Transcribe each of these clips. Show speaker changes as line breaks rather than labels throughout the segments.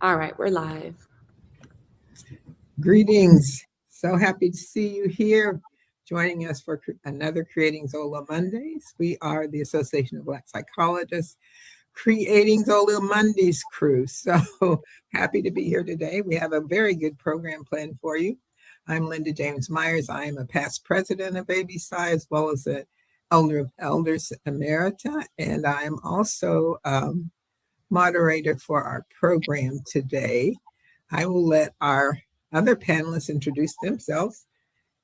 All right, we're live.
Greetings. So happy to see you here joining us for another Creating Zola Mondays. We are the Association of Black Psychologists, Creating Zola Mondays crew. So happy to be here today. We have a very good program planned for you. I'm Linda James Myers. I am a past president of ABSI as well as an elder of Elders Emerita, and I am also moderator for our program today. I will let our other panelists introduce themselves,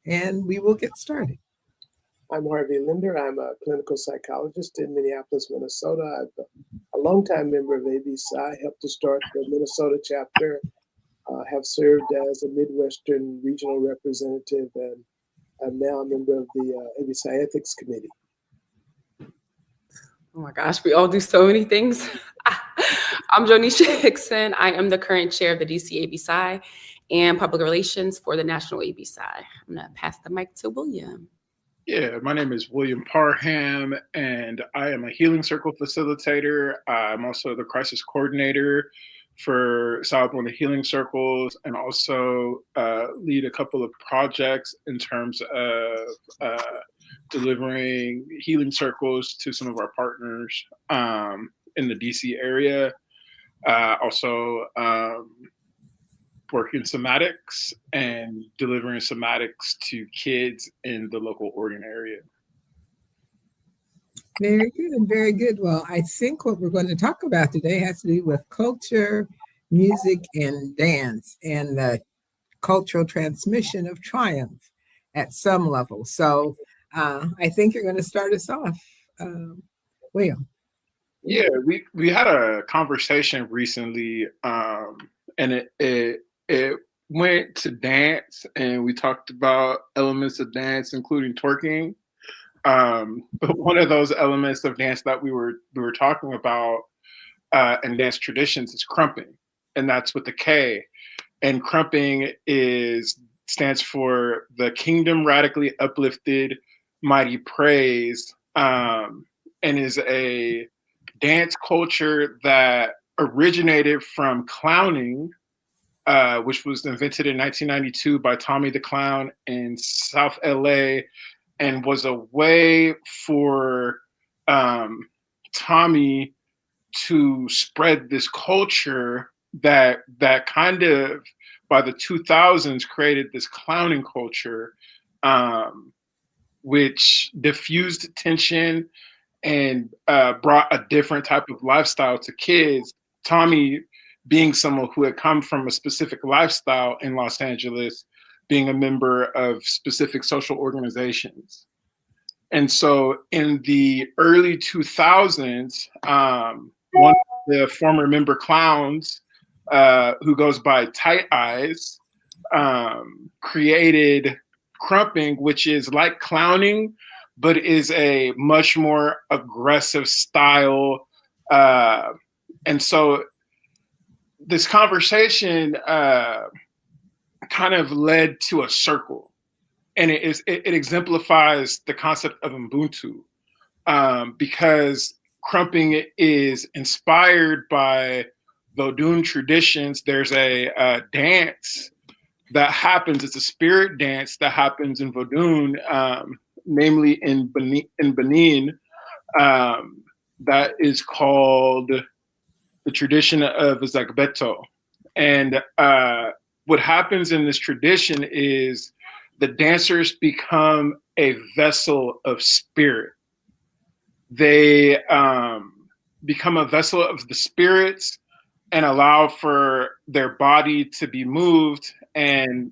and we will get started.
I'm Harvey Linder. I'm a clinical psychologist in Minneapolis, Minnesota. I'm a longtime member of ABSI, helped to start the Minnesota chapter, have served as a Midwestern regional representative, and I'm now a member of the ABSI Ethics Committee.
Oh my gosh, we all do so many things. I'm Jonisha Hickson. I am the current chair of the DC ABSI and public relations for the National ABSI. I'm going to pass the mic to William.
Yeah, my name is William Parham, and I am a healing circle facilitator. I'm also the crisis coordinator for South Centra Healing Circles, and also lead a couple of projects in terms of delivering healing circles to some of our partners in the DC area. Also work in somatics and delivering somatics to kids in the local Oregon area.
Very good, very good. Well, I think what we're going to talk about today has to do with culture, music, and dance, and the cultural transmission of triumph at some level. So I think you're going to start us off, William.
Yeah, we had a conversation recently, and it went to dance, and we talked about elements of dance, including twerking. But one of those elements of dance that we were talking about in dance traditions is krumping, and that's with the K. And krumping stands for the kingdom radically uplifted, mighty praise, and is a dance culture that originated from clowning, which was invented in 1992 by Tommy the Clown in South LA, and was a way for Tommy to spread this culture that kind of by the 2000s created this clowning culture, which diffused tension and brought a different type of lifestyle to kids. Tommy being someone who had come from a specific lifestyle in Los Angeles, being a member of specific social organizations. And so in the early 2000s, one of the former member clowns, who goes by Tight Eyes, created krumping, which is like clowning, but is a much more aggressive style. And so this conversation kind of led to a circle, and it exemplifies the concept of Ubuntu, because krumping is inspired by Vodun traditions. There's a dance that happens, it's a spirit dance that happens in Vodun, namely in Benin, that is called the tradition of Zagbeto. And what happens in this tradition is the dancers become a vessel of spirit. They become a vessel of the spirits and allow for their body to be moved. And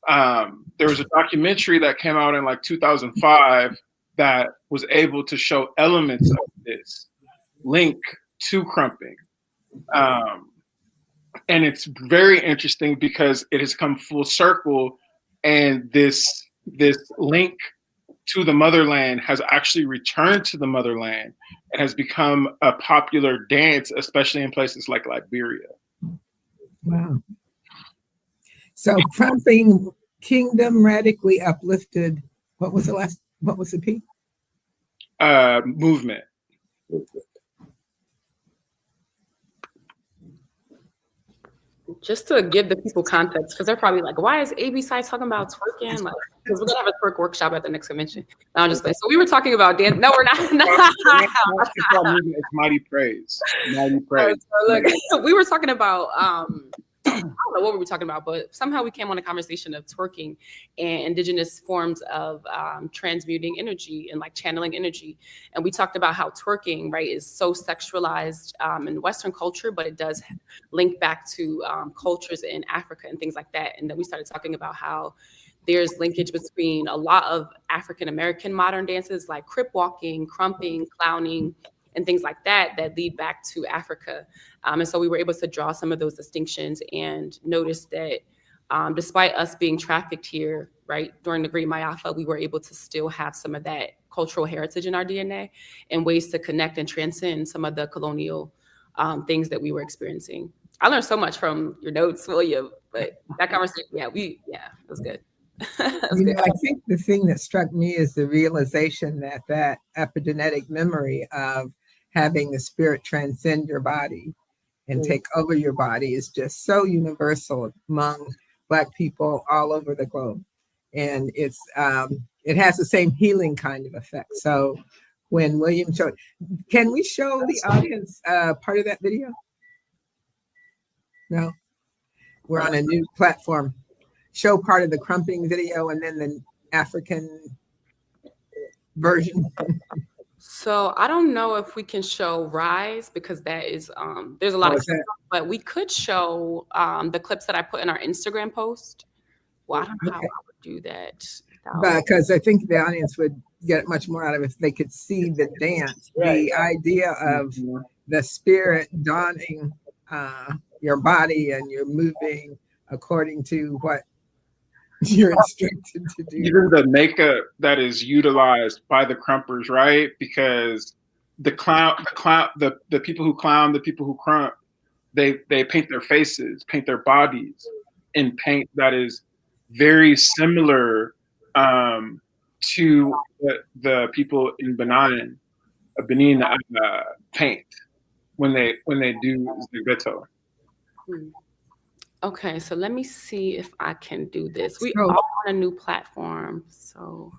there was a documentary that came out in like 2005 that was able to show elements of this link to krumping. And it's very interesting because it has come full circle, and this link to the motherland has actually returned to the motherland and has become a popular dance, especially in places like Liberia.
Wow. So krumping, kingdom radically uplifted. What was the P?
Movement.
Just to give the people context, because they're probably like, why is ABC talking about twerking? Like, because we're gonna have a twerk workshop at the next convention. And I'm just like, so we were talking about dance. No, we're not.
It's mighty praise. Mighty praise.
So look, we were talking about I don't know what we were talking about, but somehow we came on a conversation of twerking and indigenous forms of transmuting energy and like channeling energy. And we talked about how twerking, right, is so sexualized in Western culture, but it does link back to cultures in Africa and things like that. And then we started talking about how there's linkage between a lot of African American modern dances like crip walking, crumping, clowning, and things like that that lead back to Africa. And so we were able to draw some of those distinctions and notice that despite us being trafficked here, right, during the Great Mayafa, we were able to still have some of that cultural heritage in our DNA and ways to connect and transcend some of the colonial things that we were experiencing. I learned so much from your notes, William, but that conversation, it was good.
I think the thing that struck me is the realization that epigenetic memory of having the spirit transcend your body and take over your body is just so universal among Black people all over the globe. And it's it has the same healing kind of effect. So when William showed, can we show the audience part of that video? No, we're on a new platform. Show part of the crumping video and then the African version.
So I don't know if we can show Rise because that is there's a lot of clips, but we could show the clips that I put in our Instagram post. Well, I don't know how I would do that.
Because I think the audience would get much more out of it if they could see the dance, the idea of the spirit donning your body and you're moving according to what you're instructed to do.
Even the makeup that is utilized by the Krumpers, right? Because the people who clown, the people who crump, they paint their faces, paint their bodies in paint that is very similar to what the people in Benin paint when they do Zebeto.
Okay, so let me see if I can do this. We are on a new platform, so.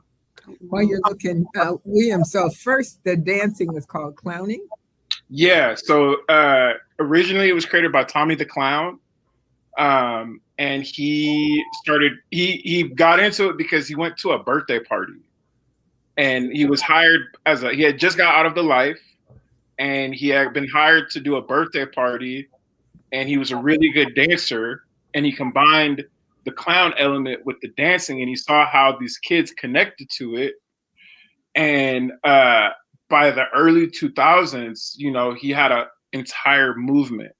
While you're looking, William, so first the dancing was called clowning?
Yeah, so originally it was created by Tommy the Clown. And he got into it because he went to a birthday party. And he was hired he had just got out of the life, and he had been hired to do a birthday party. And he was a really good dancer, and he combined the clown element with the dancing, and he saw how these kids connected to it. And by the early 2000s, he had an entire movement,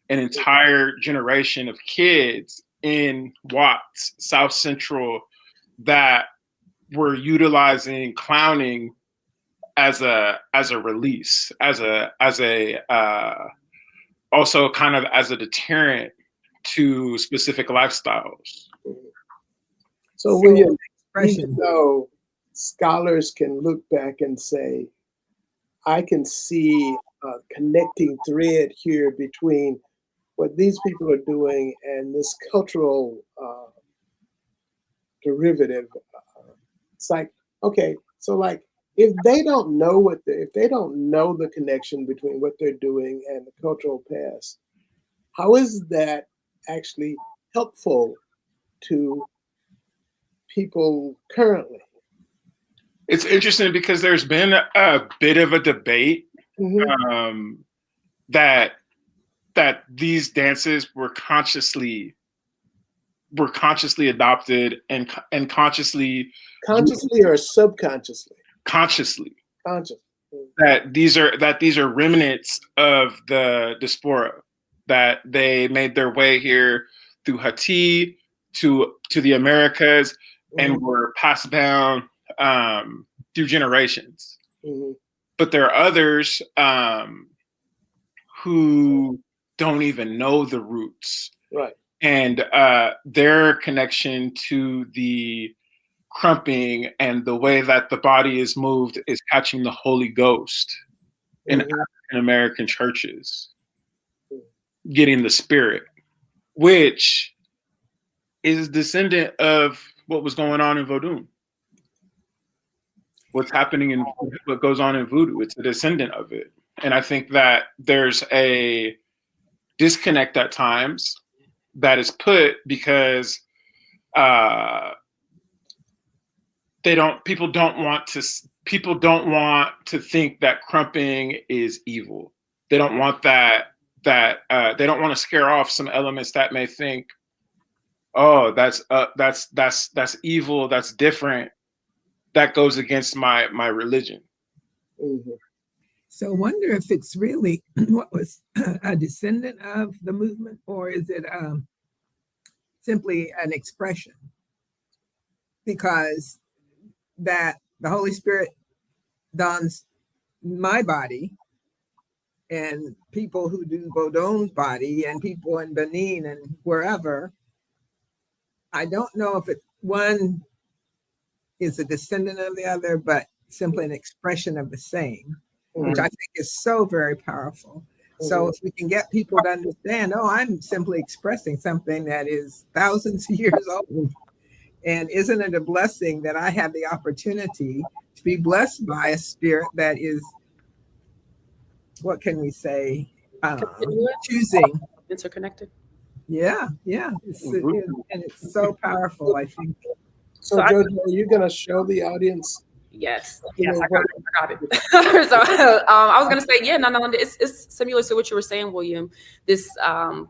an entire generation of kids in Watts, South Central, that were utilizing clowning as a release, also kind of as a deterrent to specific lifestyles.
So William, even though scholars can look back and say, I can see a connecting thread here between what these people are doing and this cultural derivative. It's like, okay, so like, if they don't know the connection between what they're doing and the cultural past, how is that actually helpful to people currently?
It's interesting because there's been a bit of a debate that these dances were consciously adopted and consciously
or subconsciously.
Consciously. That these are remnants of the diaspora, that they made their way here through Haiti to the Americas and were passed down through generations. But there are others who don't even know the roots.
Right.
And their connection to the crumping and the way that the body is moved is catching the Holy Ghost in African American churches, getting the spirit. which is descendant of what was going on in Vodou. What's happening in what goes on in voodoo, it's a descendant of it. And I think that there's a disconnect at times that is put because people don't want to think that krumping is evil. They don't want they don't want to scare off some elements that may think, oh, that's evil, that's different, that goes against my religion.
Mm-hmm.
So I wonder if it's really what was a descendant of the movement, or is it simply an expression? Because that the Holy Spirit dons my body, and people who do Vodou's body, and people in Benin and wherever, I don't know if one is a descendant of the other, but simply an expression of the same, which I think is so very powerful. So if we can get people to understand, oh, I'm simply expressing something that is thousands of years old. And isn't it a blessing that I have the opportunity to be blessed by a spirit that is, what can we say, choosing.
Interconnected.
Yeah. And it's so powerful, I think.
So Jojo, are you going to show the audience?
Yes, I got it. So I was going to say, it's similar to what you were saying, William, this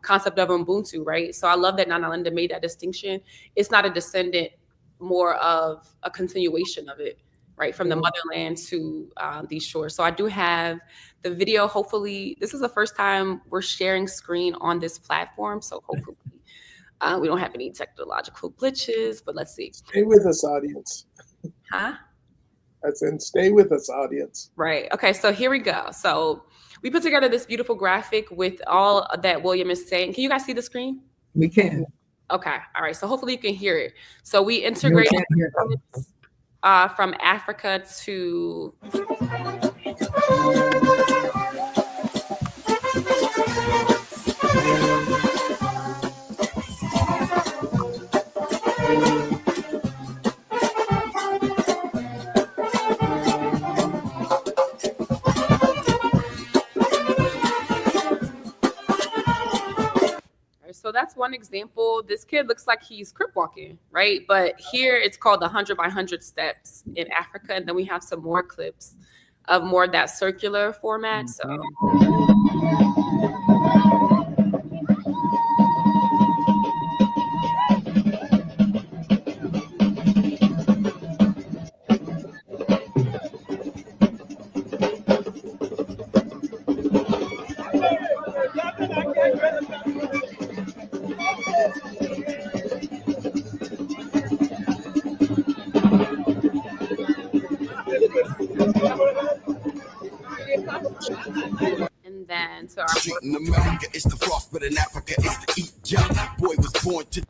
concept of Ubuntu, right? So I love that Nana Linda made that distinction. It's not a descendant, more of a continuation of it, right? From the motherland to these shores. So I do have the video. Hopefully, this is the first time we're sharing screen on this platform. So hopefully we don't have any technological glitches, but let's see.
Stay with us, audience.
Huh?
That's in stay with us, audience.
Right. Okay. So here we go. So we put together this beautiful graphic with all that William is saying. Can you guys see the screen?
We can.
Okay. All right. So hopefully you can hear it. So we integrated from Africa to So that's one example. This kid looks like he's crip walking, right? But here it's called the 100 by 100 steps in Africa. And then we have some more clips of more of that circular format. So. And then so in America it's the frost, but in Africa it's the eat young boy was born to.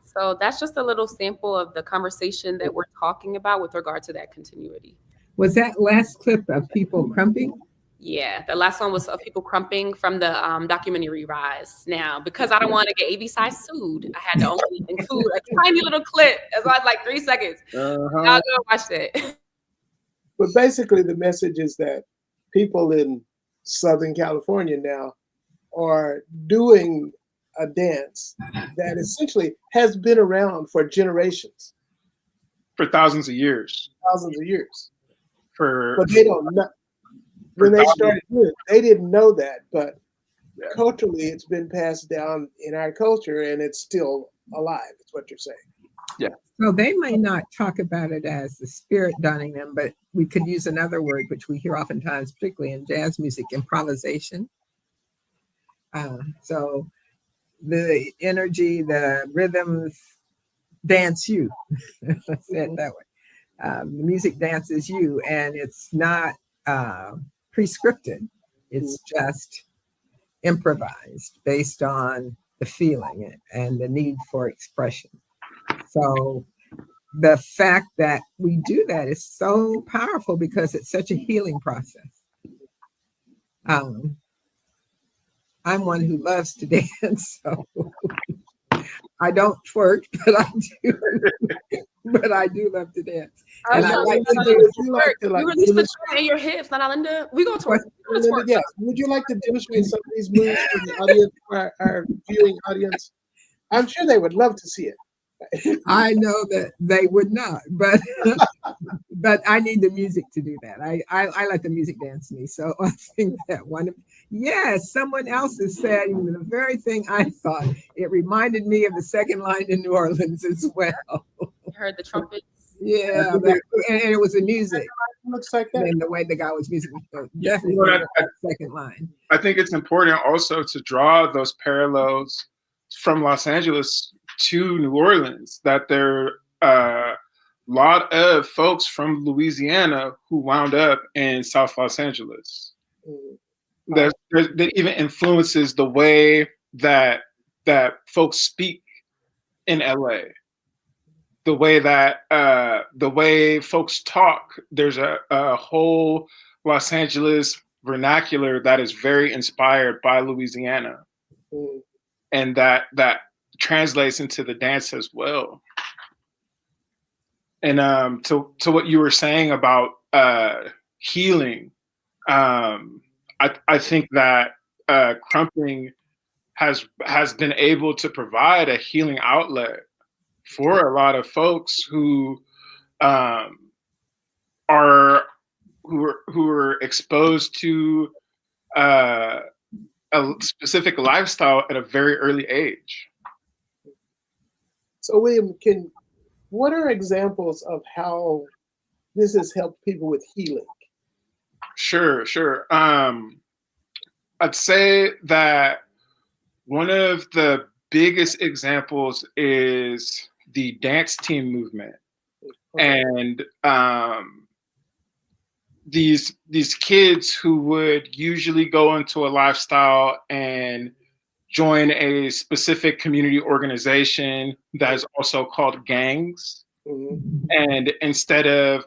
So that's just a little sample of the conversation that we're talking about with regard to that continuity.
Was that last clip of people crumping?
Yeah, the last one was of people crumping from the documentary Rise. Now, because I don't want to get ABC sued, I had to only include a tiny little clip as long as like 3 seconds. Y'all go watch that.
But basically the message is that people in Southern California now are doing a dance that essentially has been around for generations.
For thousands of years.
But they don't know. When they started doing it, they didn't know that. But culturally, it's been passed down in our culture, and it's still alive. That's what you're saying.
Yeah.
So they may not talk about it as the spirit donning them, but we could use another word, which we hear oftentimes, particularly in jazz music, improvisation. So the energy, the rhythms dance you. Let's say it that way. The music dances you, and it's not prescripted. It's just improvised based on the feeling and the need for expression. So the fact that we do that is so powerful because it's such a healing process. I'm one who loves to dance, so I don't twerk, but I do. But I do love to dance, and I like to do.
Would you like to
You
like
release the
demonstrate?
twerk in your hips, not Linda. We gonna twerk. We gonna
Linda,
twerk.
yes. Would you like to demonstrate some of these moves for the audience, for our viewing audience? I'm sure they would love to see it.
I know that they would not, but but I need the music to do that. I let the music dance me. So I think that yes, someone else is saying the very thing I thought. It reminded me of the second line in New Orleans as well.
You heard the trumpets.
Yeah, and it was the music.
Looks like that.
And the way the guy was music, definitely that second line.
I think it's important also to draw those parallels from Los Angeles to New Orleans, that there are a lot of folks from Louisiana who wound up in South Los Angeles. That even influences the way that folks speak in LA. The way folks talk. There's a whole Los Angeles vernacular that is very inspired by Louisiana, and that translates into the dance as well. And to what you were saying about healing, I think that Krumping has been able to provide a healing outlet for a lot of folks who are exposed to a specific lifestyle at a very early age.
So, William, what are examples of how this has helped people with healing?
Sure. I'd say that one of the biggest examples is the dance team movement. And these kids who would usually go into a lifestyle and join a specific community organization that is also called gangs. And instead of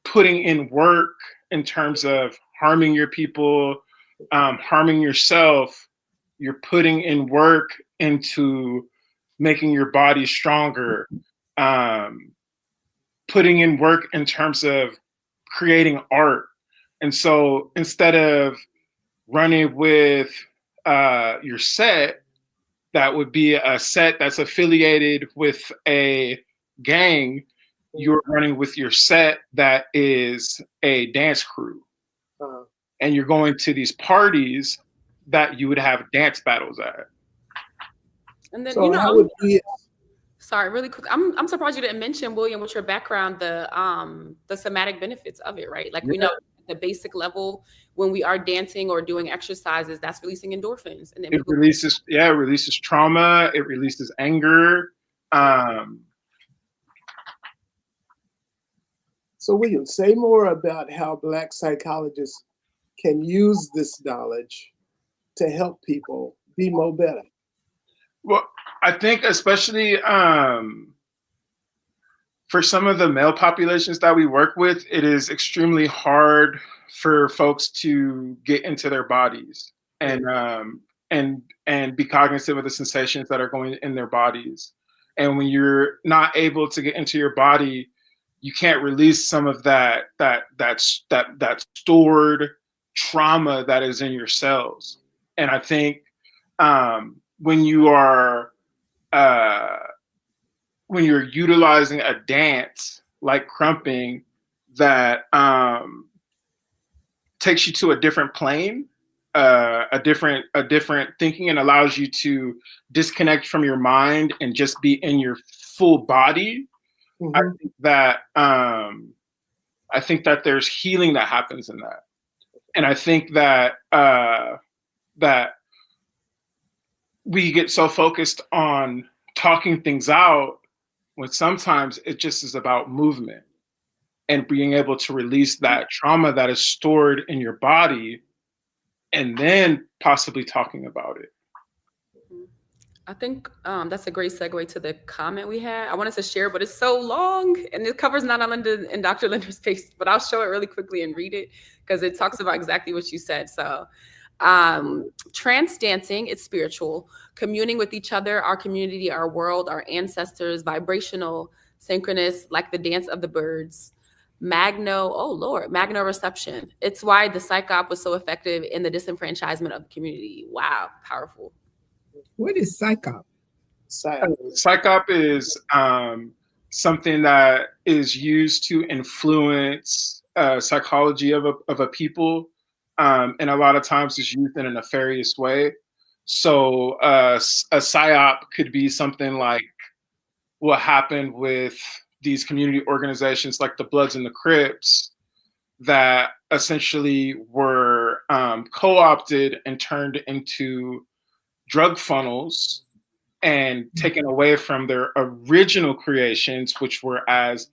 putting in work in terms of harming your people, harming yourself, you're putting in work into making your body stronger, putting in work in terms of creating art. And so instead of running with your set, that would be a set that's affiliated with a gang, you're running with your set that is a dance crew. And you're going to these parties that you would have dance battles at.
And then,
So how would be?
Sorry, really quick. I'm surprised you didn't mention, William, with your background, the somatic benefits of it, right? Like we know the basic level when we are dancing or doing exercises, that's releasing endorphins. And then
it releases trauma, it releases anger.
So William, say more about how Black psychologists can use this knowledge to help people be more better.
Well, I think especially for some of the male populations that we work with, it is extremely hard for folks to get into their bodies and be cognizant of the sensations that are going in their bodies. And when you're not able to get into your body, you can't release some of that stored trauma that is in your cells. And I think when you're utilizing a dance like Krumping that takes you to a different plane, a different thinking, and allows you to disconnect from your mind and just be in your full body. I think that there's healing that happens in that, and I think that that we get so focused on talking things out when sometimes it just is about movement and being able to release that trauma that is stored in your body and then possibly talking about it.
I think that's a great segue to the comment we had. I wanted to share, but it's so long and it covers Nana Linda and Dr. Linda's face, but I'll show it really quickly and read it because it talks about exactly what you said. So Trance dancing, it's spiritual, communing with each other, our community, our world, our ancestors, vibrational, synchronous, like the dance of the birds. Magno reception. It's why the psyop was so effective in the disenfranchisement of the community. Wow, powerful.
What is psyop?
Psyop is something that is used to influence psychology of a people, and a lot of times it's used in a nefarious way. So a psyop could be something like what happened with these community organizations like the Bloods and the Crips that essentially were co-opted and turned into drug funnels and taken away from their original creations, which were as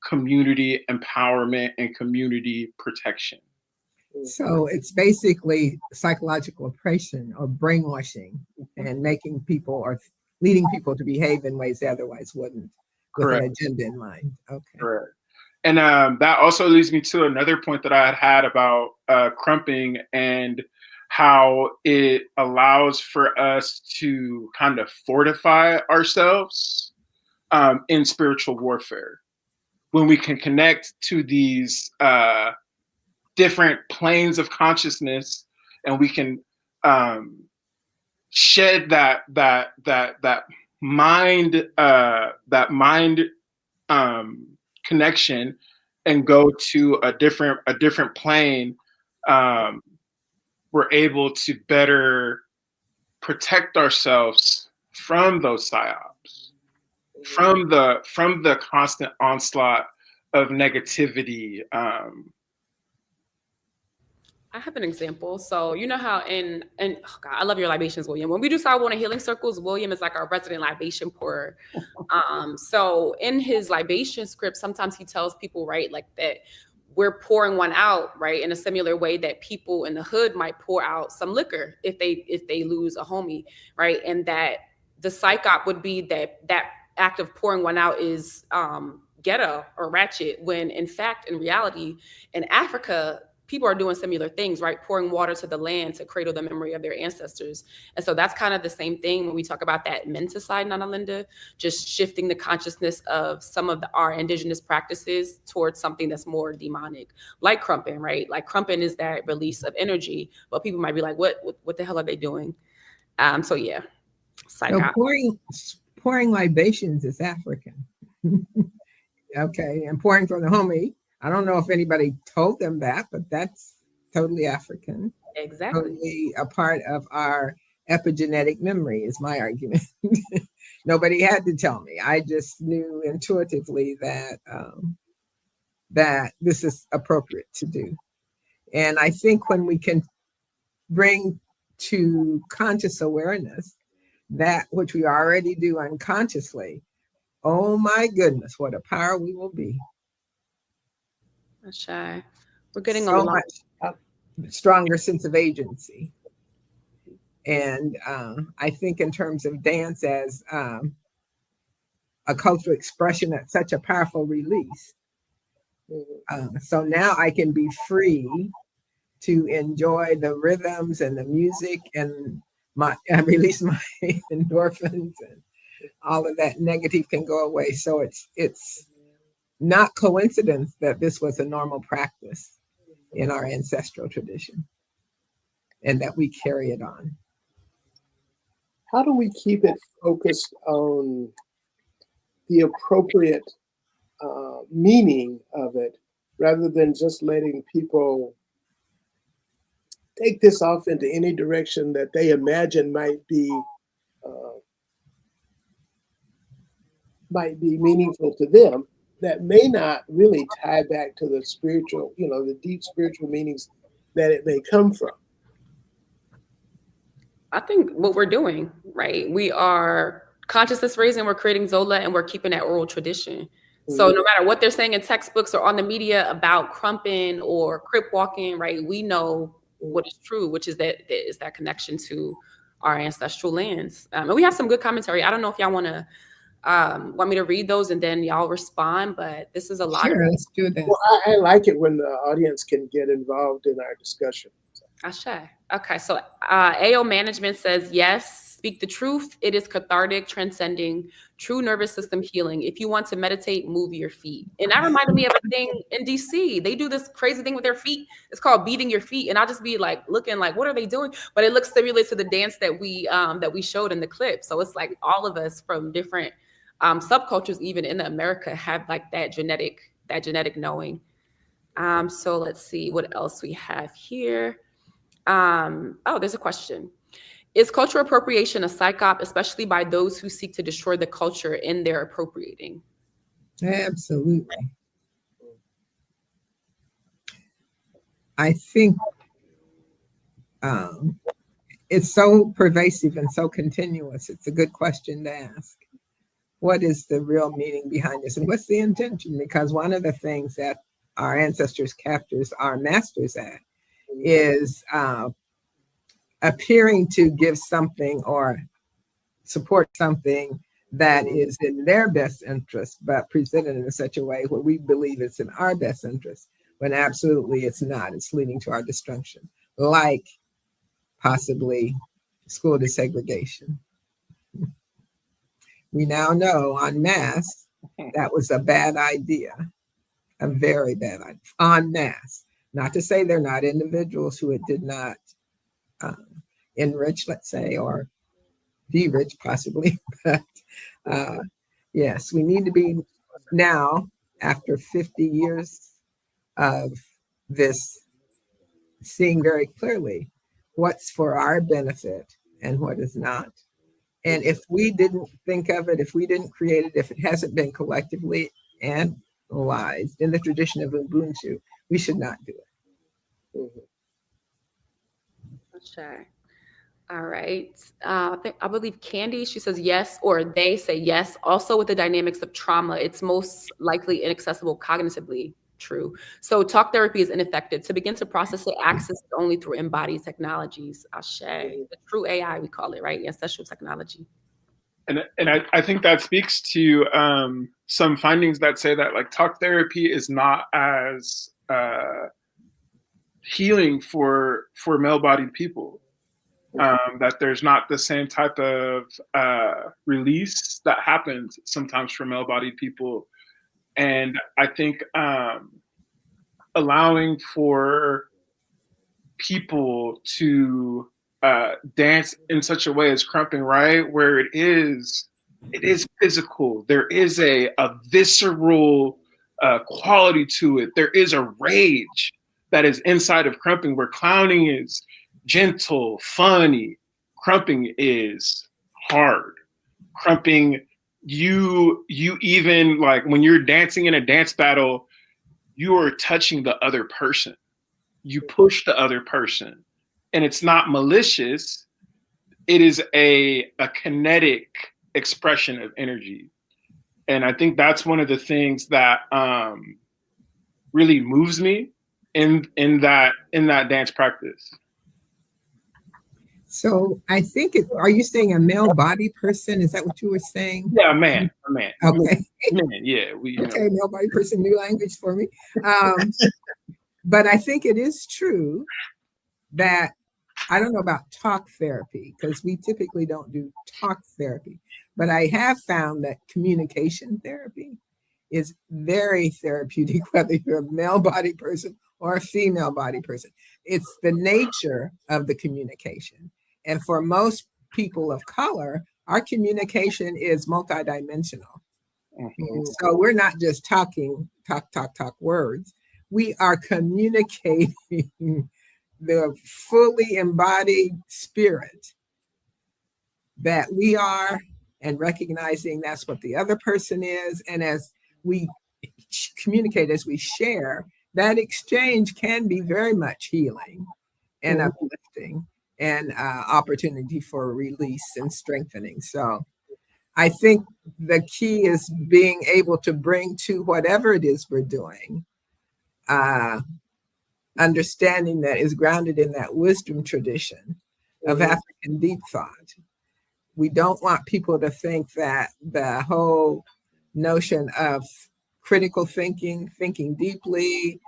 community empowerment and community protection.
So it's basically psychological oppression or brainwashing and making people or leading people to behave in ways they otherwise wouldn't, with
Correct.
an agenda in mind. Okay.
Correct. And that also leads me to another point that I had about crumping and how it allows for us to kind of fortify ourselves in spiritual warfare. When we can connect to these different planes of consciousness, and we can shed that mind connection and go to a different plane, we're able to better protect ourselves from those psyops, from the constant onslaught of negativity.
I have an example. So you know how oh God, I love your libations, William. When we do Star Water Healing Circles, William is like our resident libation pourer. So in his libation script, sometimes he tells people, right, like that we're pouring one out, right, in a similar way that people in the hood might pour out some liquor if they lose a homie, right, and that the psyop would be that act of pouring one out is ghetto or ratchet, when in fact, in reality, in Africa, people are doing similar things, right? Pouring water to the land to cradle the memory of their ancestors. And so that's kind of the same thing when we talk about that Menta side, Nana Linda, just shifting the consciousness of some of our indigenous practices towards something that's more demonic, like crumping, right? Like crumping is that release of energy, but people might be like, what the hell are they doing? So yeah,
so pouring libations is African. Okay, and pouring from the homie. I don't know if anybody told them that, but that's totally African.
Exactly.
Totally a part of our epigenetic memory is my argument. Nobody had to tell me. I just knew intuitively that that this is appropriate to do. And I think when we can bring to conscious awareness that which we already do unconsciously, oh my goodness, what a power we will be.
Shy. We're getting
so
a lot
stronger sense of agency. And I think in terms of dance as a cultural expression, that's such a powerful release. So now I can be free to enjoy the rhythms and the music and release my endorphins, and all of that negative can go away. So it's not coincidence that this was a normal practice in our ancestral tradition and that we carry it on.
How do we keep it focused on the appropriate meaning of it, rather than just letting people take this off into any direction that they imagine might be meaningful to them, that may not really tie back to the spiritual, the deep spiritual meanings that it may come from?
I think what we're doing, right? We are consciousness raising, we're creating Zola, and we're keeping that oral tradition. Mm-hmm. So no matter what they're saying in textbooks or on the media about crumping or crip walking, right? We know what is true, which is that there is that connection to our ancestral lands. And we have some good commentary. I don't know if y'all want me to read those and then y'all respond, but this is a lot.
Sure, let's do that.
Well, I like it when the audience can get involved in our discussion.
Ashe. Okay, so AO Management says, yes, speak the truth. It is cathartic, transcending, true nervous system healing. If you want to meditate, move your feet. And that reminded me of a thing in DC. They do this crazy thing with their feet. It's called beating your feet. And I'll just be like looking like, what are they doing? But it looks similar to the dance that we showed in the clip. So it's like all of us from different subcultures, even in America, have like that genetic knowing. So let's see what else we have here. There's a question. Is cultural appropriation a psyop, especially by those who seek to destroy the culture in their appropriating?
Absolutely. I think it's so pervasive and so continuous. It's a good question to ask. What is the real meaning behind this? And what's the intention? Because one of the things that our ancestors captors our masters at is appearing to give something or support something that is in their best interest, but presented in such a way where we believe it's in our best interest, when absolutely it's not. It's leading to our destruction, like possibly school desegregation. We now know en masse that was a bad idea, a very bad idea, en masse. Not to say they're not individuals who it did not enrich, let's say, or de-rich possibly. But yes, we need to be now, after 50 years of this, seeing very clearly what's for our benefit and what is not. And if we didn't think of it, if we didn't create it, if it hasn't been collectively analyzed in the tradition of Ubuntu, we should not do it.
Sure. All right. I believe Candy, she says yes, or they say yes. Also with the dynamics of trauma, it's most likely inaccessible cognitively. True. So talk therapy is ineffective. To begin to process it, access it only through embodied technologies. Ashe. The true AI, we call it, right? Ancestral technology.
And I think that speaks to some findings that say that like talk therapy is not as healing for male-bodied people. That there's not the same type of release that happens sometimes for male-bodied people. And I think allowing for people to dance in such a way as Krumping, right? Where it is physical. There is a visceral quality to it. There is a rage that is inside of Krumping, where clowning is gentle, funny. Krumping is hard. Krumping, you even like when you're dancing in a dance battle, you are touching the other person. You push the other person, and it's not malicious. It is a kinetic expression of energy. And I think that's one of the things that really moves me in that dance practice.
So I think are you saying a male body person? Is that what you were saying?
Yeah, a man.
Okay.
Man, yeah.
Okay, male body person, new language for me. But I think it is true that I don't know about talk therapy, because we typically don't do talk therapy, but I have found that communication therapy is very therapeutic, whether you're a male body person or a female body person. It's the nature of the communication. And for most people of color, our communication is multidimensional. Mm-hmm. So we're not just talk words. We are communicating the fully embodied spirit that we are, and recognizing that's what the other person is. And as we communicate, as we share, that exchange can be very much healing and uplifting and opportunity for release and strengthening. So I think the key is being able to bring to whatever it is we're doing, understanding that is grounded in that wisdom tradition of African deep thought. We don't want people to think that the whole notion of critical thinking deeply,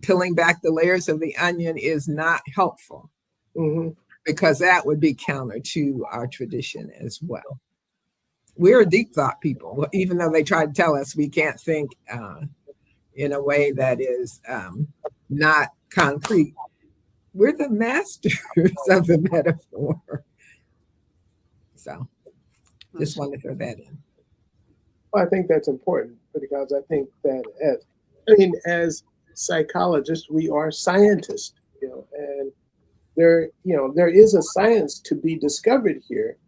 peeling back the layers of the onion is not helpful,
Mm-hmm.
because that would be counter to our tradition as well. We're deep thought people, even though they try to tell us we can't think in a way that is not concrete. We're the masters of the metaphor. So just wanted to throw that in.
Well, I think that's important, because I think that as psychologists, we are scientists, and there is a science to be discovered here.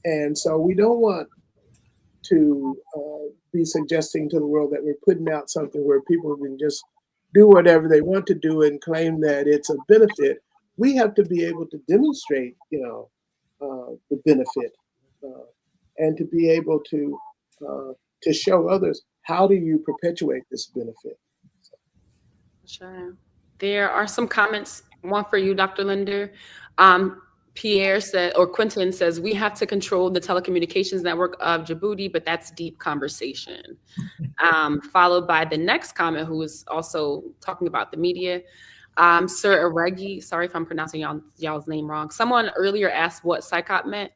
And so we don't want to be suggesting to the world that we're putting out something where people can just do whatever they want to do and claim that it's a benefit. We have to be able to demonstrate, the benefit, and to be able to show others, how do you perpetuate this benefit.
Sure. There are some comments. One for you, Dr. Linder. Pierre said, or Quentin says, we have to control the telecommunications network of Djibouti, but that's deep conversation. Followed by the next comment, who is also talking about the media. Sir Aregi, sorry if I'm pronouncing y'all's name wrong. Someone earlier asked what psychop meant.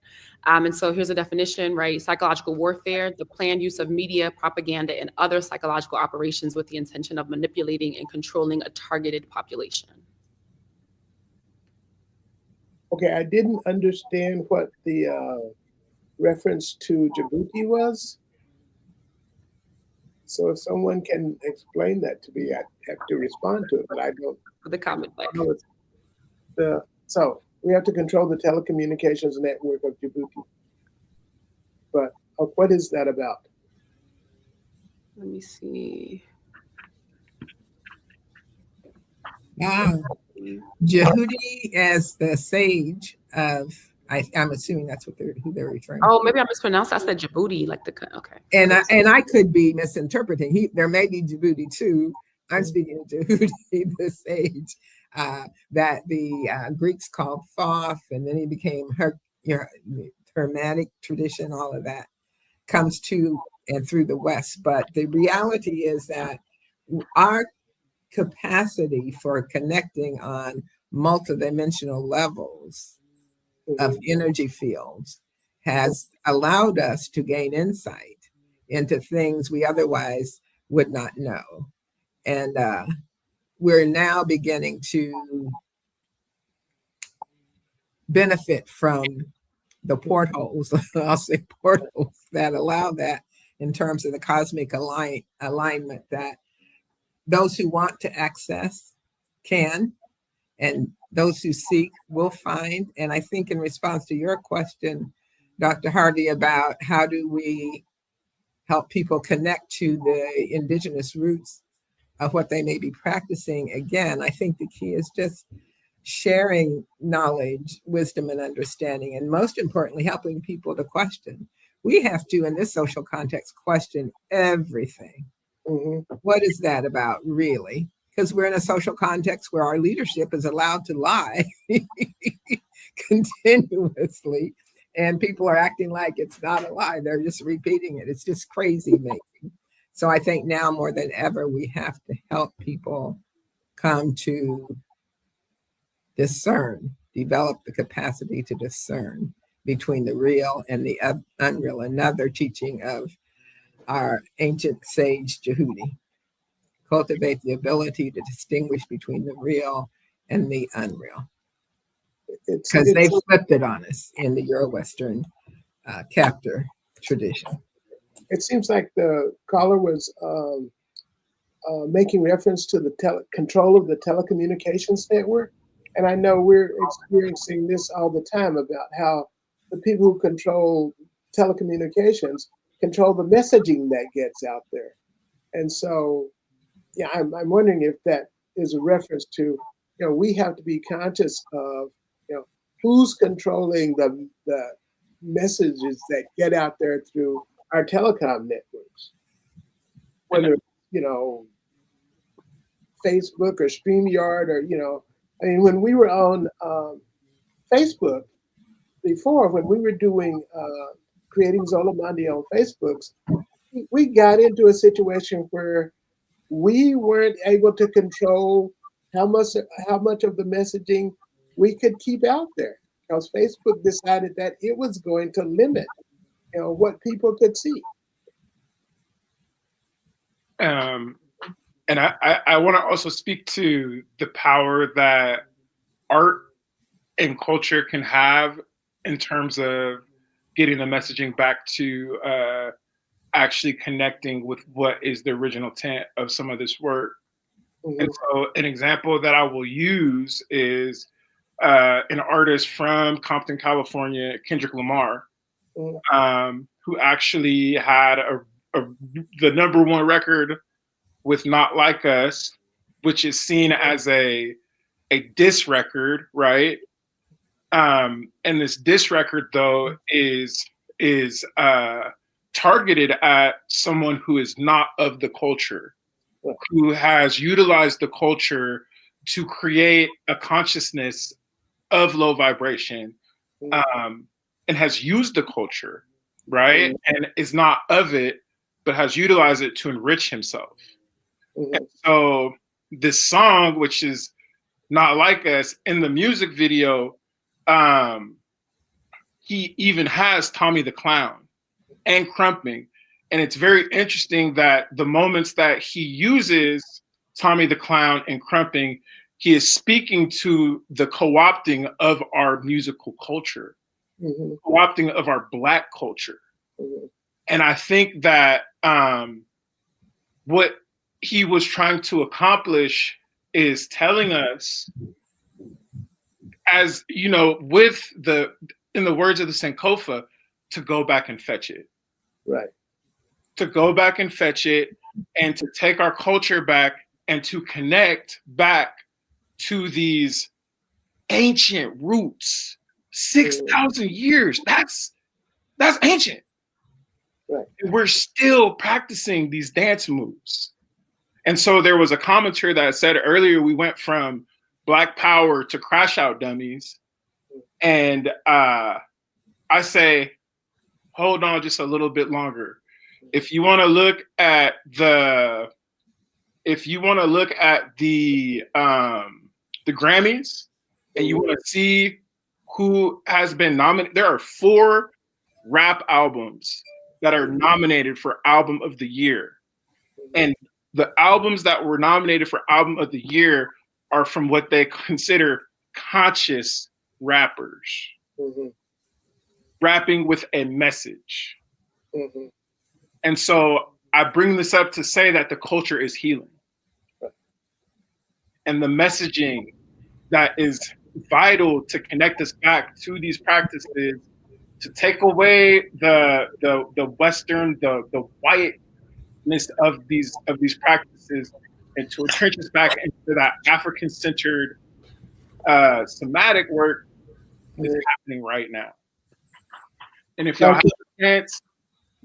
And so here's a definition, right? Psychological warfare, the planned use of media, propaganda, and other psychological operations with the intention of manipulating and controlling a targeted population.
Okay, I didn't understand what the reference to Djibouti was. So if someone can explain that to me, I have to respond to it, but I don't.
The comment
So we have to control the telecommunications network of Djibouti. But what is that about?
Let me see.
Jehudi as the sage of, I'm assuming that's what who they're referring to.
Oh, maybe I mispronounced. I said Djibouti, like okay.
And I could be misinterpreting. There may be Djibouti too. I'm speaking of Jehudi, the sage, that the Greeks called Thoth, and then he became Hermetic tradition. All of that comes to and through the West. But the reality is that our capacity for connecting on multidimensional levels of energy fields has allowed us to gain insight into things we otherwise would not know. And we're now beginning to benefit from the portholes, I'll say portholes, that allow that in terms of the cosmic alignment, that those who want to access can, and those who seek will find. And I think in response to your question, Dr. Harvey, about how do we help people connect to the indigenous roots of what they may be practicing, again, I think the key is just sharing knowledge, wisdom, and understanding, and most importantly, helping people to question. We have to, in this social context, question everything. What is that about, really? Because we're in a social context where our leadership is allowed to lie continuously, and people are acting like it's not a lie. They're just repeating it. It's just crazy making. So I think now more than ever, we have to help people come to discern, develop the capacity to discern between the real and the unreal. Another teaching of our ancient sage Jehudi. Cultivate the ability to distinguish between the real and the unreal. Because they've flipped it on us in the Euro-Western captor tradition.
It seems like the caller was making reference to the control of the telecommunications network. And I know we're experiencing this all the time about how the people who control telecommunications control the messaging that gets out there. And so, yeah, I'm wondering if that is a reference to, we have to be conscious of, who's controlling the messages that get out there through our telecom networks, whether, Facebook or StreamYard or, when we were on Facebook before, when we were doing Creating Zola Mondays on Facebook, we got into a situation where we weren't able to control how much of the messaging we could keep out there, because Facebook decided that it was going to limit, what people could see.
And I want to also speak to the power that art and culture can have in terms of getting the messaging back to actually connecting with what is the original intent of some of this work.
Mhm.
And so an example that I will use is an artist from Compton, California, Kendrick Lamar, who actually had the #1 record with Not Like Us, which is seen as a diss record, right? And this diss record, though, is targeted at someone who is not of the culture, who has utilized the culture to create a consciousness of low vibration, and has used the culture, right? And is not of it, but has utilized it to enrich himself. And so this song, which is Not Like Us, in the music video, he even has Tommy the Clown and Krumping. And it's very interesting that the moments that he uses Tommy the Clown and Krumping, he is speaking to the co-opting of our musical culture, co-opting of our Black culture. And I think that what he was trying to accomplish is telling us, as you know, in the words of the Sankofa, to go back and fetch it.
Right.
To go back and fetch it, and to take our culture back and to connect back to these ancient roots. 6,000 years. That's ancient.
Right.
And we're still practicing these dance moves. And so there was a commenter that said earlier, we went from Black Power to Crash Out Dummies. And I say, hold on just a little bit longer. If you want to look at the Grammys, and you want to see who has been nominated, there are 4 rap albums that are nominated for Album of the Year. And the albums that were nominated for Album of the Year are from what they consider conscious rappers, rapping with a message. And so I bring this up to say that the culture is healing. And the messaging that is vital to connect us back to these practices, to take away the Western, the whiteness of these practices, and to entrench us back into that African-centered somatic work is happening right now. And if y'all have a chance,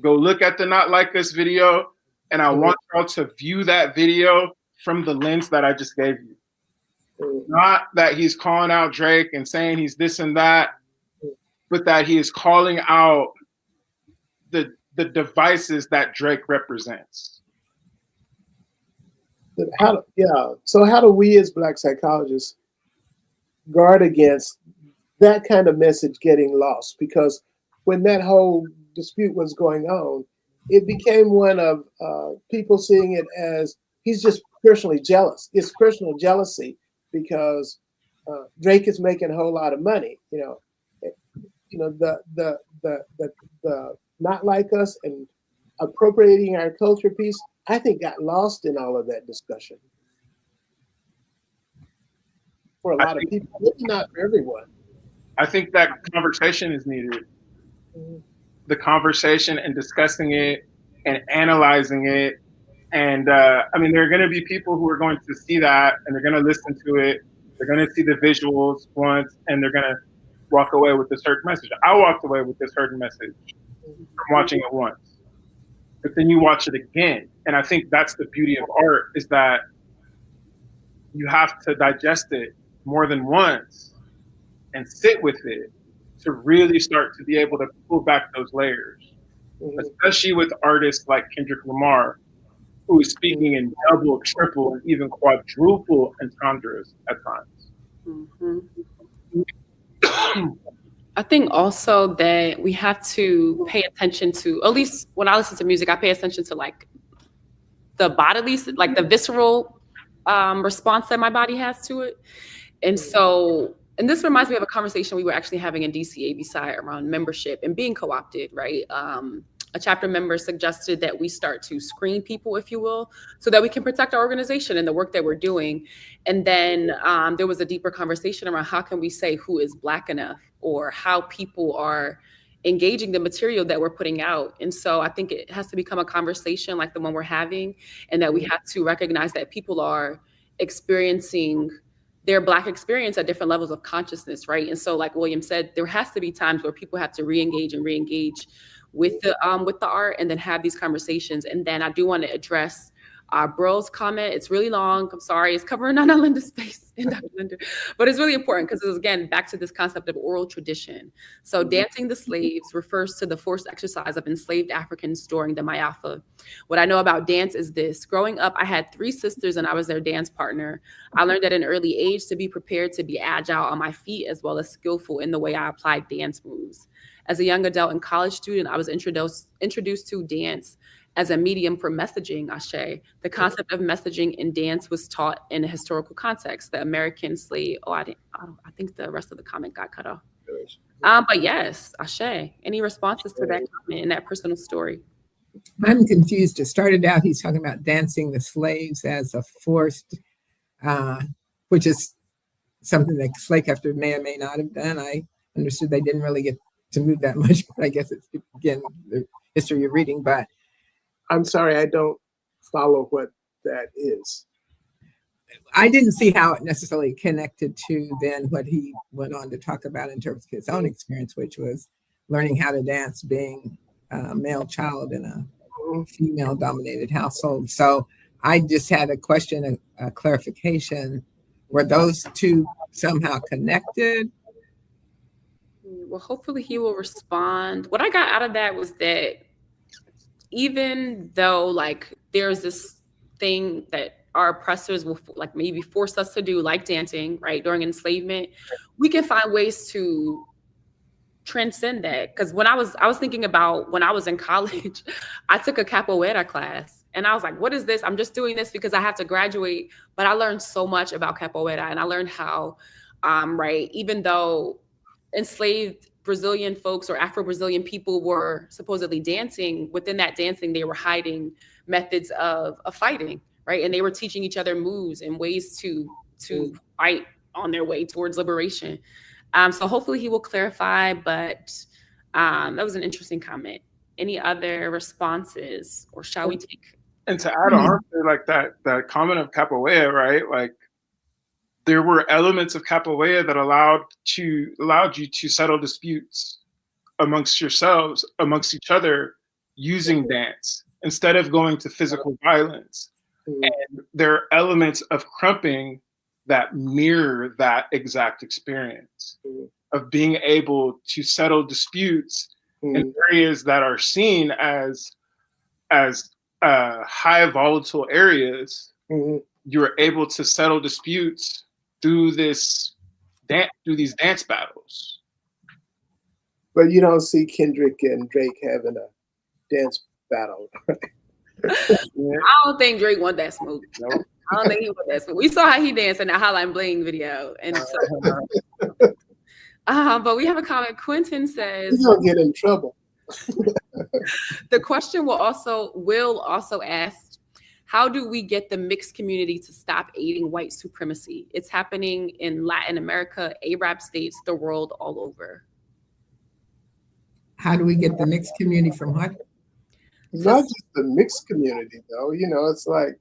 go look at the Not Like Us video, and I want y'all to view that video from the lens that I just gave you. Not that he's calling out Drake and saying he's this and that, but that he is calling out the devices that Drake represents.
So how do we as Black psychologists guard against that kind of message getting lost? Because when that whole dispute was going on, it became one of people seeing it as he's just personally jealous. It's personal jealousy because Drake is making a whole lot of money. The Not Like Us and appropriating our culture piece, I think, got lost in all of that discussion for a lot of people, maybe not for everyone.
I think that conversation is needed. The conversation and discussing it and analyzing it. And there are going to be people who are going to see that, and they're going to listen to it. They're going to see the visuals once, and they're going to walk away with a certain message. I walked away with a certain message from watching it once. But then you watch it again. And I think that's the beauty of art, is that you have to digest it more than once and sit with it to really start to be able to pull back those layers, especially with artists like Kendrick Lamar, who is speaking in double, triple, and even quadruple entendres at times.
Mhm. I think also that we have to pay attention to, at least when I listen to music, I pay attention to like the bodily, like the visceral response that my body has to it. And so, and this reminds me of a conversation we were actually having in DCAB side around membership and being co-opted, right? A chapter member suggested that we start to screen people, if you will, so that we can protect our organization and the work that we're doing. And then there was a deeper conversation around how can we say who is Black enough, or how people are engaging the material that we're putting out. And so I think it has to become a conversation like the one we're having, and that we have to recognize that people are experiencing their Black experience at different levels of consciousness, right? And so, like William said, there has to be times where people have to re-engage with the art, and then have these conversations. And then I do want to address Burl's comment. It's really long. I'm sorry. It's covering Nana Linda's space in Dr. Linda, but it's really important because it's, again, back to this concept of oral tradition. So dancing the slaves refers to the forced exercise of enslaved Africans during the Mayafa. What I know about dance is this. Growing up, I had 3 sisters and I was their dance partner. I learned at an early age to be prepared to be agile on my feet, as well as skillful in the way I applied dance moves. As a young adult and college student, I was introduced to dance as a medium for messaging, Ashe. The concept of messaging in dance was taught in a historical context. The American slave, I think the rest of the comment got cut off. But yes, Ashe. Any responses to that comment and that personal story?
I'm confused. It started out, he's talking about dancing the slaves as a forced, which is something that slave captors may or may not have done. I understood they didn't really get to move that much, but I guess it's, again, the history you're reading. But
I'm sorry, I don't follow what that is.
I didn't see how it necessarily connected to then what he went on to talk about in terms of his own experience, which was learning how to dance, being a male child in a female-dominated household. So I just had a question, a clarification. Were those two somehow connected?
Well, hopefully he will respond. What I got out of that was that even though like there's this thing that our oppressors will like maybe force us to do, like dancing, right, during enslavement, we can find ways to transcend that. Because when I was thinking about when I was in college, I took a capoeira class and I was like, what is this? I'm just doing this because I have to graduate. But I learned so much about capoeira, and I learned how, right, even though enslaved Brazilian folks or Afro-Brazilian people were supposedly dancing, within that dancing, they were hiding methods of fighting, right? And they were teaching each other moves and ways to fight on their way towards liberation. So hopefully he will clarify, but that was an interesting comment. Any other responses, or shall we take?
And to add on to like that comment of capoeira, right? Like there were elements of capoeira that allowed you to settle disputes amongst yourselves, amongst each other, using dance instead of going to physical violence. And there are elements of krumping that mirror that exact experience of being able to settle disputes in areas that are seen as high volatile areas. You're able to settle disputes through these dance battles.
But you don't see Kendrick and Drake having a dance battle.
I don't think Drake want that smoke.
No.
I don't think he want that smoke. We saw how he danced in the Hotline Bling video, and so. But we have a comment. Quentin says
He's gonna get in trouble.
The question will also ask, how do we get the mixed community to stop aiding white supremacy? It's happening in Latin America, Arab states, the world all over.
How do we get the mixed community from what?
Not just the mixed community, though. You know, it's like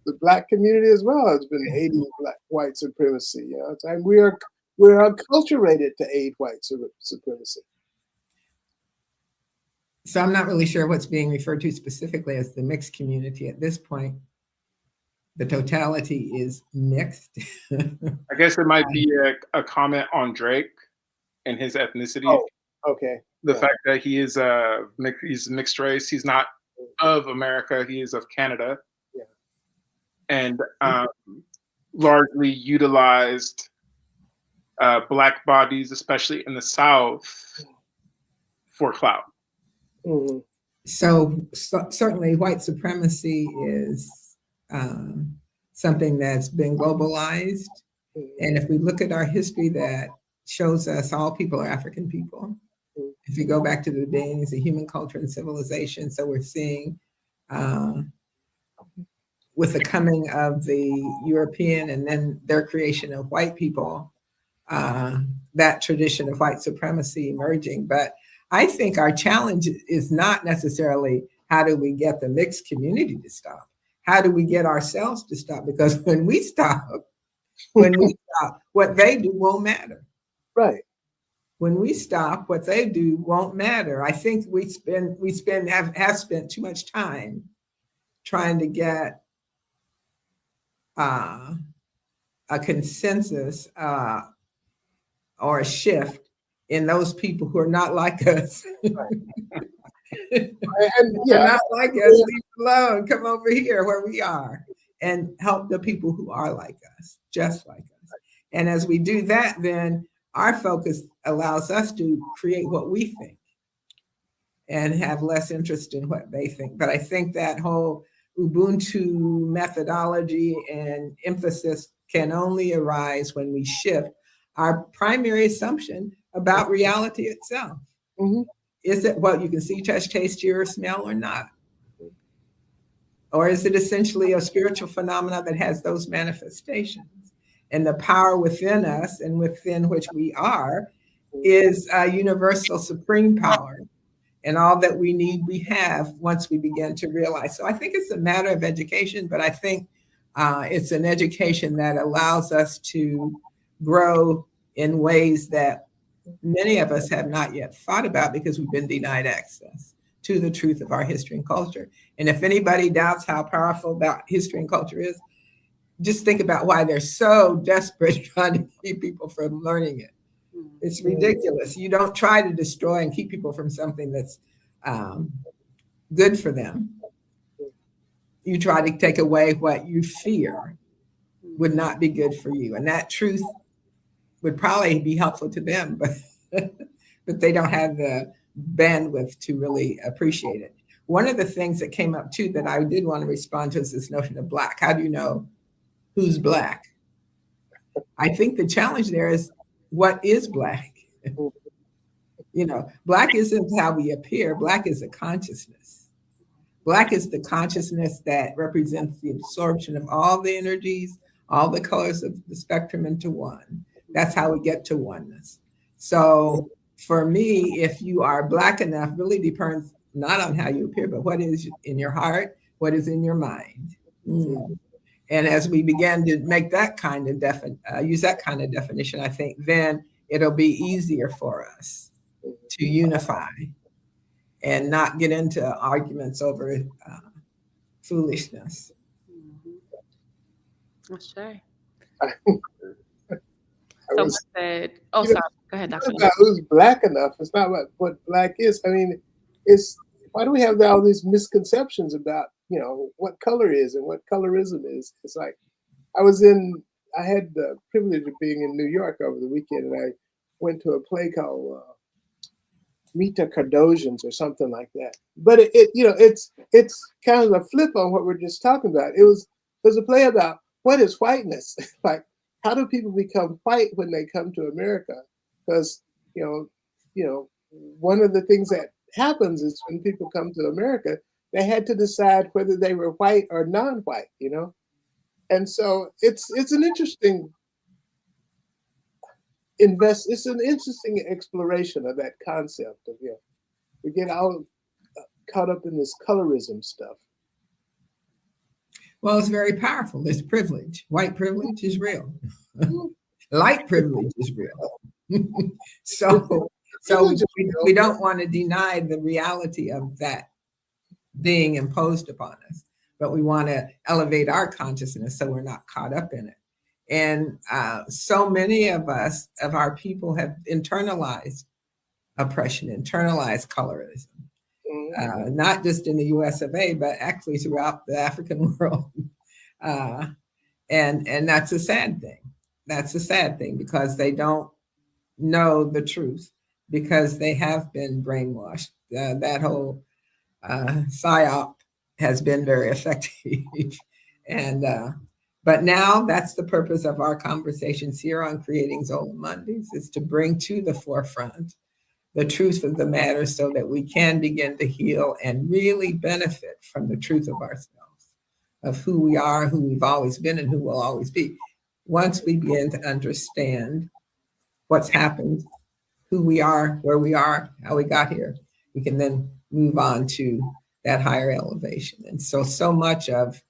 the Black community as well has been aiding white supremacy. You know, it's like we're acculturated to aid white supremacy.
So I'm not really sure what's being referred to specifically as the mixed community at this point. The totality is mixed.
I guess it might be a comment on Drake and his ethnicity.
Oh, okay.
The fact that he's mixed race. He's not of America. He is of Canada.
Yeah.
and largely utilized Black bodies, especially in the South, for clout.
Mhm.
So certainly white supremacy is something that's been globalized. And if we look at our history, that shows us all people are African people. If you go back to the beginnings of human culture and civilization, so we're seeing with the coming of the European and then their creation of white people, that tradition of white supremacy emerging. But I think our challenge is not necessarily how do we get the mixed community to stop? How do we get ourselves to stop? Because when we stop, what they do won't matter.
Right.
When we stop, what they do won't matter. I think have spent too much time trying to get a consensus or a shift in those people who are not like us.
And yeah,
Not like us, leave alone, come over here where we are and help the people who are like us, just like us. And as we do that, then our focus allows us to create what we think and have less interest in what they think. But I think that whole Ubuntu methodology and emphasis can only arise when we shift our primary assumption about reality itself.
Mhm.
Is it what you can see, touch, taste, hear, or smell, or not? Or is it essentially a spiritual phenomenon that has those manifestations? And the power within us and within which we are is a universal supreme power. And all that we need, we have once we begin to realize. So I think it's a matter of education, but I think it's an education that allows us to grow in ways that many of us have not yet thought about because we've been denied access to the truth of our history and culture. And if anybody doubts how powerful that history and culture is, just think about why they're so desperate trying to keep people from learning it. It's ridiculous. You don't try to destroy and keep people from something that's good for them. You try to take away what you fear would not be good for you. And that truth would probably be helpful to them, but but they don't have the bandwidth to really appreciate it. One of the things that came up too that I did want to respond to is this notion of Black. How do you know who's Black? I think the challenge there is what is Black? You know, Black isn't how we appear. Black is a consciousness. Black is the consciousness that represents the absorption of all the energies, all the colors of the spectrum into one. That's how we get to oneness. So for me, if you are Black enough, really depends not on how you appear, but what is in your heart, what is in your mind. And as we begin to make that kind of use that kind of definition, I think then it'll be easier for us to unify and not get into arguments over foolishness.
Sure.
Someone
said, "Oh, sorry. Go ahead, Dr.
It's not who's Black enough. It's not what Black is. I mean, it's why do we have all these misconceptions about what color is and what colorism is? It's like I had the privilege of being in New York over the weekend, and I went to a play called Mita Cardosians or something like that. But it's kind of a flip on what we're just talking about. It was a play about what is whiteness. Like, how do people become white when they come to America? Because one of the things that happens is when people come to America, they had to decide whether they were white or non-white. And so it's an interesting it's an interesting exploration of that concept of we get all caught up in this colorism stuff.
Well, it's very powerful. It's privilege. White privilege is real. Light privilege is real. So we don't want to deny the reality of that being imposed upon us, but we want to elevate our consciousness so we're not caught up in it. And so many of our people have internalized oppression, internalized colorism, not just in the US of A, but actually throughout the African world. And that's a sad thing. That's a sad thing because they don't know the truth, because they have been brainwashed. That whole psyop has been very effective. And but now that's the purpose of our conversations here on Creating Zola Mondays, is to bring to the forefront the truth of the matter so that we can begin to heal and really benefit from the truth of ourselves, of who we are, who we've always been, and who we'll always be. Once we begin to understand what's happened, who we are, where we are, how we got here, we can then move on to that higher elevation. And so much of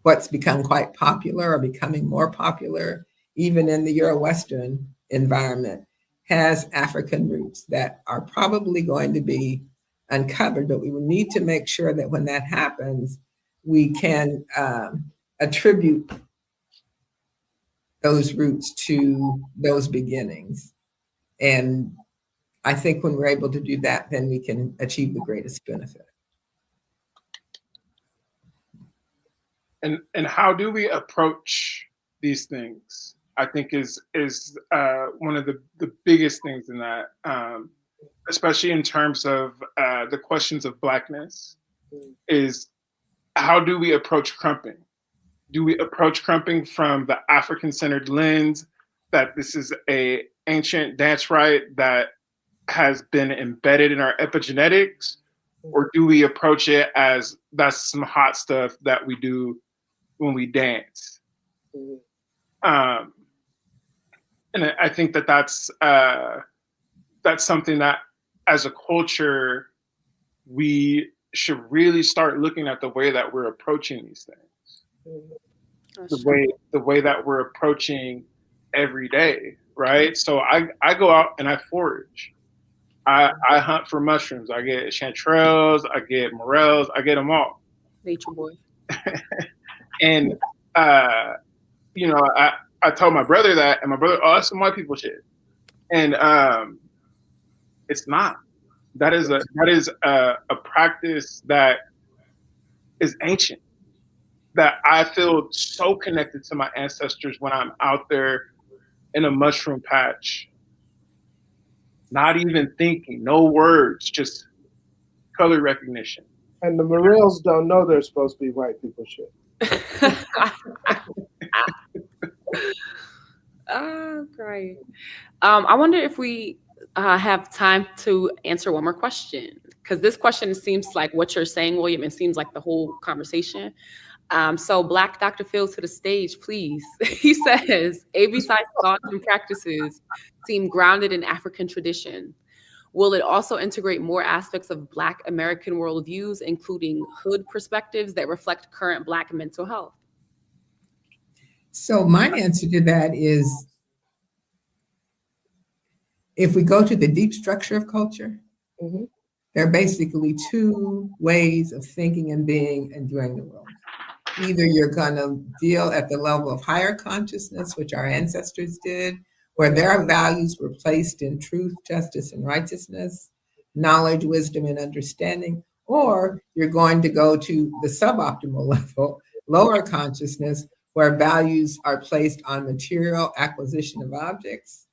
what's become quite popular or becoming more popular, even in the Euro-Western environment, has African roots that are probably going to be uncovered, but we will need to make sure that when that happens, we can attribute those roots to those beginnings. And I think when we're able to do that, then we can achieve the greatest benefit.
And how do we approach these things? I think is one of the biggest things in that, especially in terms of the questions of Blackness, is how do we approach crumping? Do we approach crumping from the African-centered lens that this is a ancient dance rite that has been embedded in our epigenetics, or do we approach it as that's some hot stuff that we do when we dance? And I think that that's something that, as a culture, we should really start looking at the way that we're approaching these things, the way that we're approaching every day, right? So I go out and I forage. I hunt for mushrooms. I get chanterelles, I get morels, I get them all.
Nature boy.
And you know, I told my brother that, and my brother, oh, that's some white people shit. And it's not. That is a practice that is ancient, that I feel so connected to my ancestors when I'm out there in a mushroom patch, not even thinking, no words, just color recognition.
And the morels don't know they're supposed to be white people shit.
Oh, great. I wonder if we have time to answer one more question, because this question seems like what you're saying, William. It seems like the whole conversation. So Black Dr. Phil, to the stage, please. He says, ABCI thoughts and practices seem grounded in African tradition. Will it also integrate more aspects of Black American worldviews, including hood perspectives that reflect current Black mental health?
So my answer to that is, if we go to the deep structure of culture, there are basically two ways of thinking and being and doing the world. Either you're going to deal at the level of higher consciousness, which our ancestors did, where their values were placed in truth, justice, and righteousness, knowledge, wisdom, and understanding, or you're going to go to the suboptimal level, lower consciousness, where values are placed on material acquisition of objects,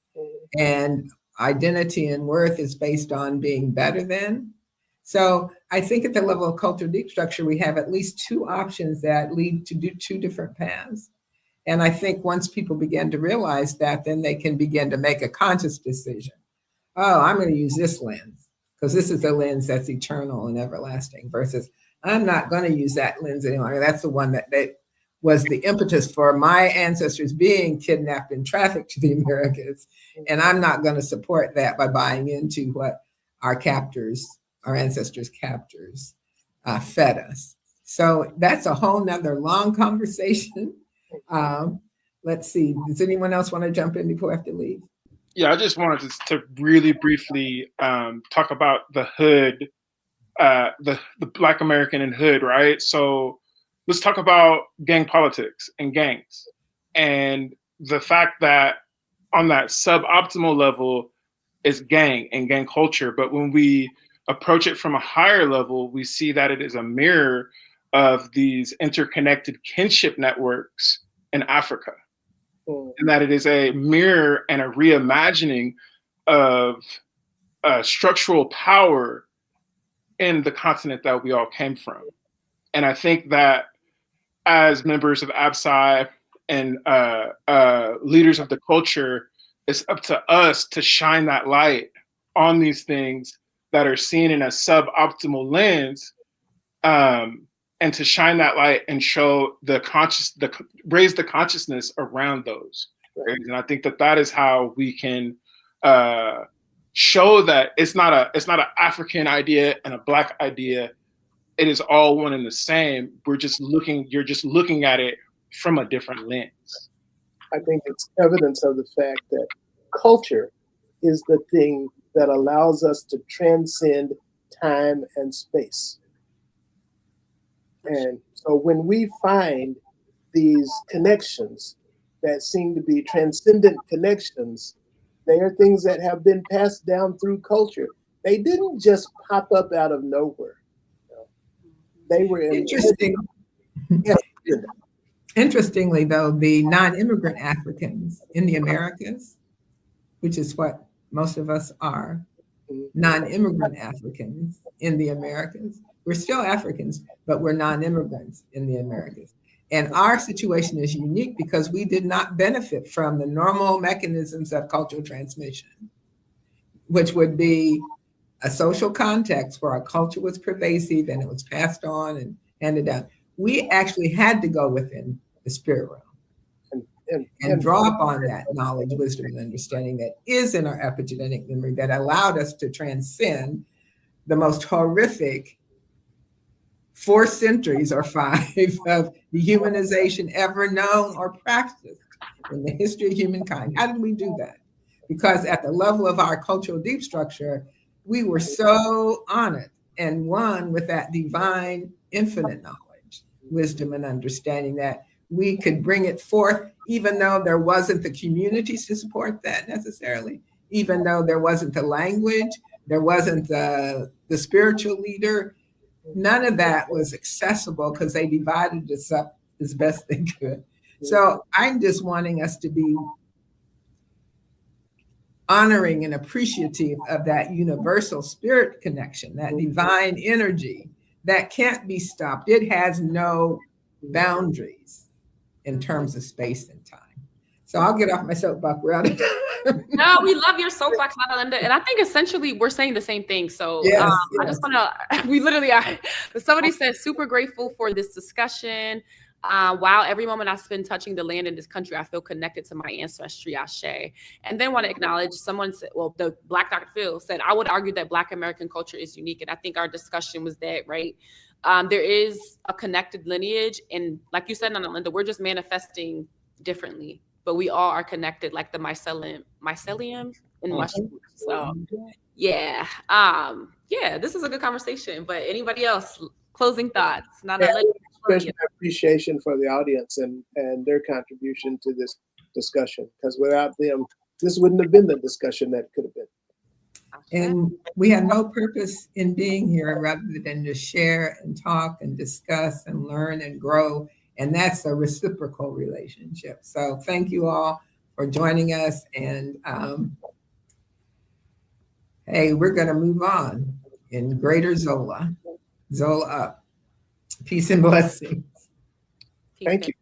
and identity and worth is based on being better than. So I think at the level of cultural deep structure, we have at least two options that lead to two different paths. And I think once people begin to realize that, then they can begin to make a conscious decision. Oh, I'm going to use this lens because this is a lens that's eternal and everlasting, versus I'm not going to use that lens any longer. That's the one that was the impetus for my ancestors being kidnapped and trafficked to the Americas. And I'm not going to support that by buying into what our ancestors' captors fed us. So that's a whole nother long conversation. Let's see. Does anyone else want to jump in before I have to leave?
Yeah, I just wanted to really briefly talk about the hood, the Black American and hood, right? So let's talk about gang politics and gangs, and the fact that on that suboptimal level is gang and gang culture. But when we approach it from a higher level, we see that it is a mirror of these interconnected kinship networks in Africa. And that it is a mirror and a reimagining of structural power in the continent that we all came from. And I think that as members of ABSI and leaders of the culture, it's up to us to shine that light on these things that are seen in a suboptimal lens, and to shine that light and show raise the consciousness around those. Right? And I think that is how we can show that it's not an African idea and a Black idea. It is all one and the same. You're just looking at it from a different lens.
I think it's evidence of the fact that culture is the thing that allows us to transcend time and space. And so when we find these connections that seem to be transcendent connections, they are things that have been passed down through culture. They didn't just pop up out of nowhere. They were
interesting.
Yes.
Interestingly, though, the non-immigrant Africans in the Americas, which is what most of us are, non-immigrant Africans in the Americas, we're still Africans, but we're non-immigrants in the Americas. And our situation is unique because we did not benefit from the normal mechanisms of cultural transmission, which would be a social context where our culture was pervasive and it was passed on and handed down. We actually had to go within the spirit realm and draw upon that knowledge, wisdom, and understanding that is in our epigenetic memory that allowed us to transcend the most horrific 4 centuries or 5 of dehumanization ever known or practiced in the history of humankind. How did we do that? Because at the level of our cultural deep structure, we were so honored and one with that divine infinite knowledge, wisdom, and understanding that we could bring it forth, even though there wasn't the communities to support that necessarily, even though there wasn't the language, there wasn't the spiritual leader. None of that was accessible because they divided us up as best they could. So I'm just wanting us to be honoring and appreciative of that universal spirit connection, that divine energy that can't be stopped. It has no boundaries in terms of space and time. So I'll get off my soapbox. We're out of time.
No, we love your soapbox, Linda. And I think essentially we're saying the same thing. So
yes.
I just want to, we literally are. Somebody said, super grateful for this discussion. Wow, every moment I spend touching the land in this country, I feel connected to my ancestry, Ashe. And then want to acknowledge someone said, well, the Black Dr. Phil said, I would argue that Black American culture is unique. And I think our discussion was that, right? There is a connected lineage. And like you said, Linda, we're just manifesting differently, but we all are connected, like the mycelium in mushrooms. So yeah. Yeah, this is a good conversation. But anybody else, closing thoughts?
Express my appreciation for the audience and their contribution to this discussion, because without them, this wouldn't have been the discussion that could have been.
And we have no purpose in being here rather than to share and talk and discuss and learn and grow. And that's a reciprocal relationship. So thank you all for joining us. And hey, we're going to move on in greater Zola. Zola up. Peace and blessings.
Thank you.